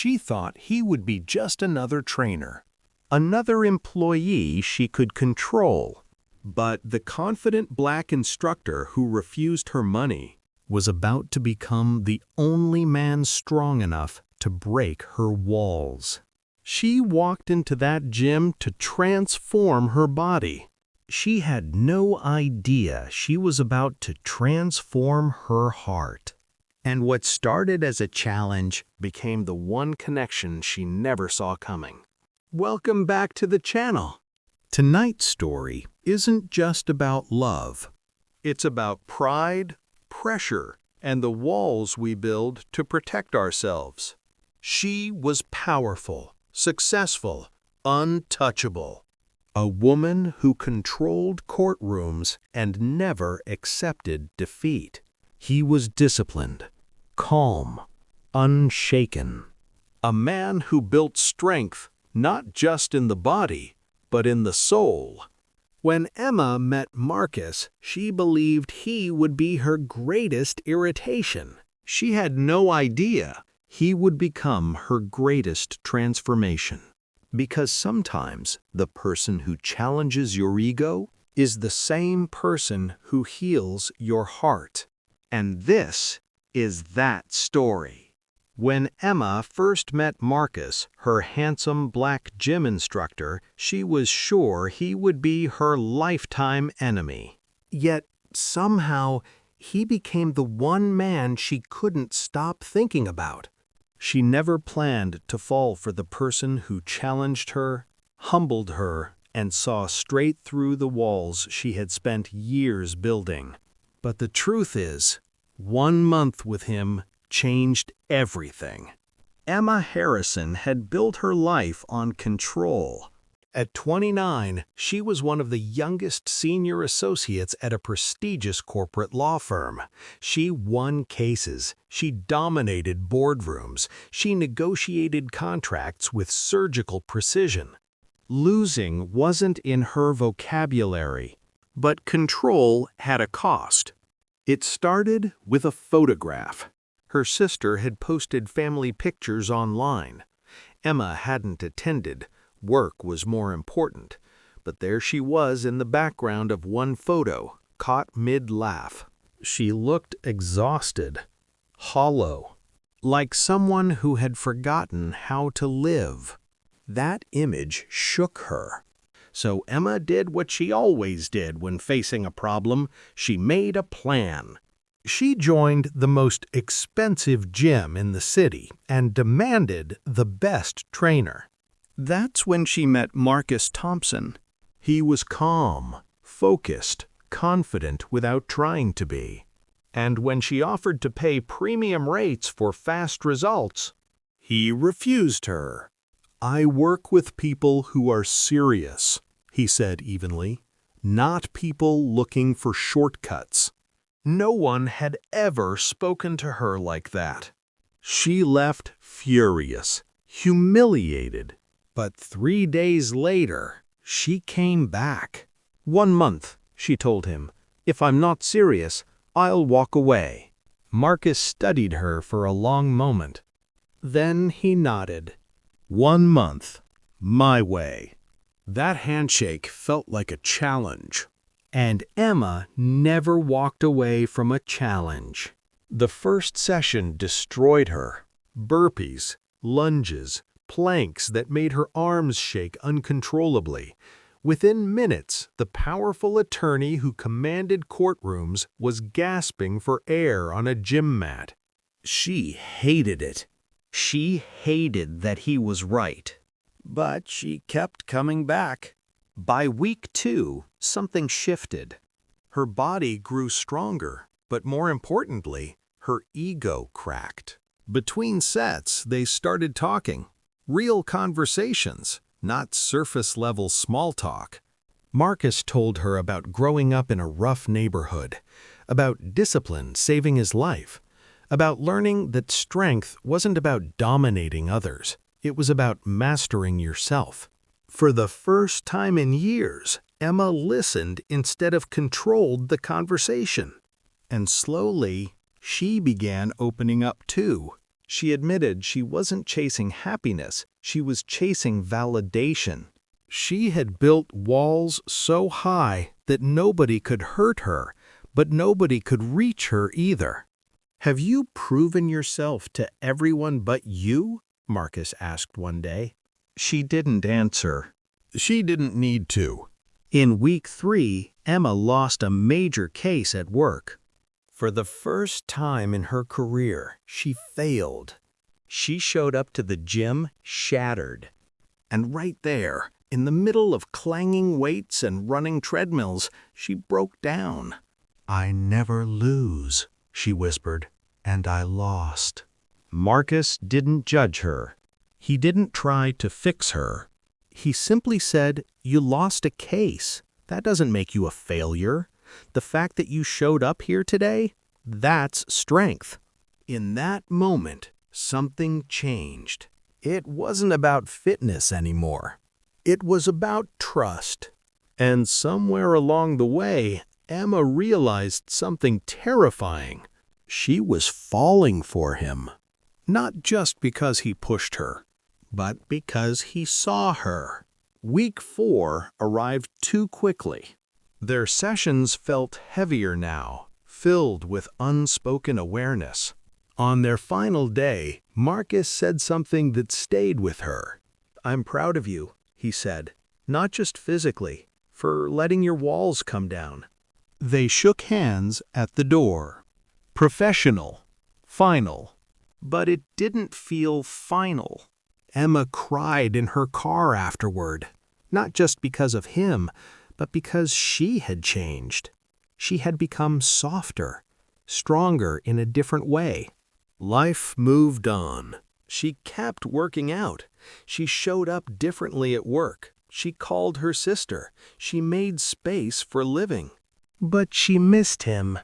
She thought he would be just another trainer, another employee she could control. But the confident black instructor who refused her money was about to become the only man strong enough to break her walls. She walked into that gym to transform her body. She had no idea she was about to transform her heart. And what started as a challenge became the one connection she never saw coming. Welcome back to the channel. Tonight's story isn't just about love. It's about pride, pressure, and the walls we build to protect ourselves. She was powerful, successful, untouchable. A woman who controlled courtrooms and never accepted defeat. He was disciplined, calm, unshaken. A man who built strength not just in the body, but in the soul. When Emma met Marcus, she believed he would be her greatest irritation. She had no idea he would become her greatest transformation. Because sometimes the person who challenges your ego is the same person who heals your heart. And this is that story. When Emma first met Marcus, her handsome black gym instructor, she was sure he would be her lifetime enemy. Yet, somehow, he became the one man she couldn't stop thinking about. She never planned to fall for the person who challenged her, humbled her, and saw straight through the walls she had spent years building. But the truth is, 1 month with him changed everything. Emma Harrison had built her life on control. At 29, she was one of the youngest senior associates at a prestigious corporate law firm. She won cases, she dominated boardrooms, she negotiated contracts with surgical precision. Losing wasn't in her vocabulary, but control had a cost. It started with a photograph. Her sister had posted family pictures online. Emma hadn't attended. Work was more important. But there she was in the background of one photo, caught mid-laugh. She looked exhausted, hollow, like someone who had forgotten how to live. That image shook her. So Emma did what she always did when facing a problem. She made a plan. She joined the most expensive gym in the city and demanded the best trainer. That's when she met Marcus Thompson. He was calm, focused, confident without trying to be. And when she offered to pay premium rates for fast results, he refused her. "I work with people who are serious," he said evenly, "not people looking for shortcuts." No one had ever spoken to her like that. She left furious, humiliated. But 3 days later, she came back. "1 month," she told him. "If I'm not serious, I'll walk away." Marcus studied her for a long moment. Then he nodded. 1 month, my way. That handshake felt like a challenge. And Emma never walked away from a challenge. The first session destroyed her. Burpees, lunges, planks that made her arms shake uncontrollably. Within minutes, the powerful attorney who commanded courtrooms was gasping for air on a gym mat. She hated it. She hated that he was right. But she kept coming back. By week 2, something shifted. Her body grew stronger, but more importantly, her ego cracked. Between sets, they started talking. Real conversations, not surface-level small talk. Marcus told her about growing up in a rough neighborhood, about discipline saving his life, about learning that strength wasn't about dominating others. It was about mastering yourself. For the first time in years, Emma listened instead of controlled the conversation. And slowly, she began opening up too. She admitted she wasn't chasing happiness, she was chasing validation. She had built walls so high that nobody could hurt her, but nobody could reach her either. "Have you proven yourself to everyone but you?" Marcus asked one day. She didn't answer. She didn't need to. In week 3, Emma lost a major case at work. For the first time in her career, she failed. She showed up to the gym shattered. And right there, in the middle of clanging weights and running treadmills, she broke down. "I never lose," she whispered, "and I lost." Marcus didn't judge her. He didn't try to fix her. He simply said, "You lost a case. That doesn't make you a failure. The fact that you showed up here today, that's strength." In that moment, something changed. It wasn't about fitness anymore. It was about trust. And somewhere along the way, Emma realized something terrifying. She was falling for him. Not just because he pushed her, but because he saw her. Week 4 arrived too quickly. Their sessions felt heavier now, filled with unspoken awareness. On their final day, Marcus said something that stayed with her. "I'm proud of you," he said, "not just physically, for letting your walls come down." They shook hands at the door. Professional, final. But it didn't feel final. Emma cried in her car afterward, not just because of him, but because she had changed. She had become softer, stronger in a different way. Life moved on. She kept working out. She showed up differently at work. She called her sister. She made space for living. But she missed him.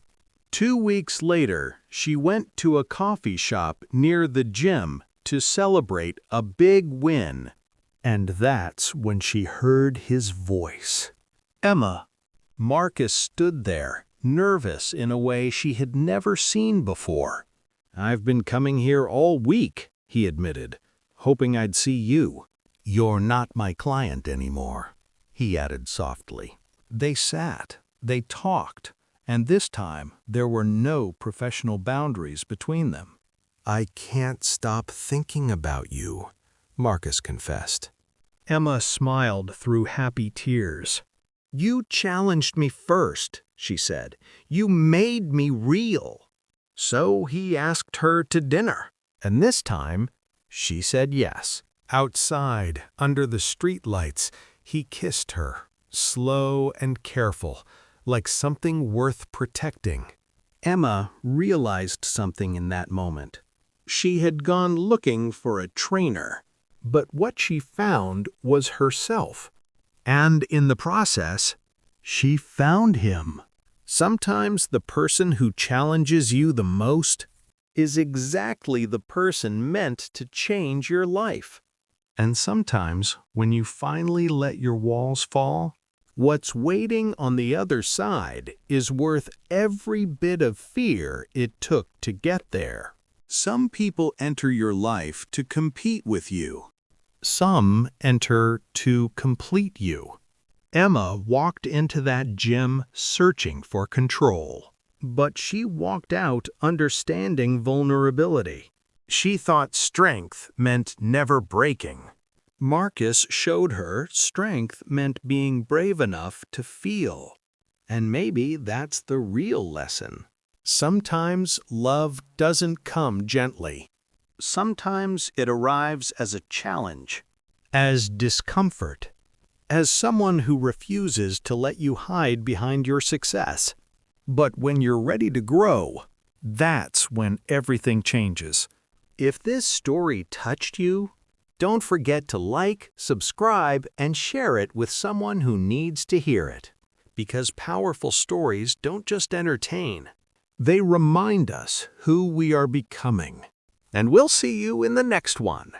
2 weeks later, she went to a coffee shop near the gym to celebrate a big win. And that's when she heard his voice. "Emma." Marcus stood there, nervous in a way she had never seen before. "I've been coming here all week," he admitted, "hoping I'd see you." "You're not my client anymore," he added softly. They sat, they talked, and this time there were no professional boundaries between them. "I can't stop thinking about you," Marcus confessed. Emma smiled through happy tears. "You challenged me first," she said. "You made me real." So he asked her to dinner, and this time she said yes. Outside, under the streetlights, he kissed her, slow and careful, like something worth protecting. Emma realized something in that moment. She had gone looking for a trainer, but what she found was herself. And in the process, she found him. Sometimes the person who challenges you the most is exactly the person meant to change your life. And sometimes, when you finally let your walls fall, what's waiting on the other side is worth every bit of fear it took to get there. Some people enter your life to compete with you. Some enter to complete you. Emma walked into that gym searching for control, but she walked out understanding vulnerability. She thought strength meant never breaking. Marcus showed her strength meant being brave enough to feel. And maybe that's the real lesson. Sometimes love doesn't come gently. Sometimes it arrives as a challenge, as discomfort, as someone who refuses to let you hide behind your success. But when you're ready to grow, that's when everything changes. If this story touched you, don't forget to like, subscribe, and share it with someone who needs to hear it. Because powerful stories don't just entertain, they remind us who we are becoming. And we'll see you in the next one.